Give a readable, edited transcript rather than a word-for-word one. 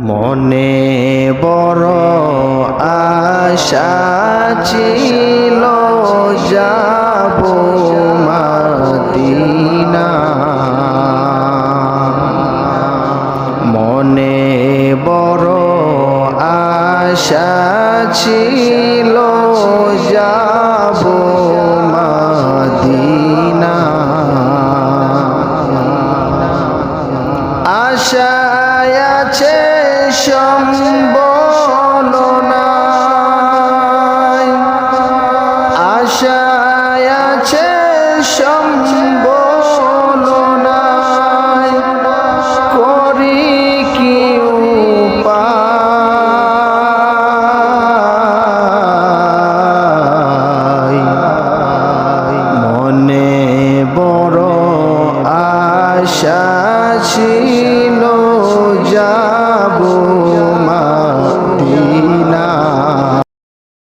মনে বড় আশা ছিল যাব মদিনা, মনে বড় আশা ছিল যাব মদিনা। আশায় আছে সম্বল নাই, আশায় আছে সম্বল নাই, করি কি উপায়। মনে বড় আশা ছিল যাব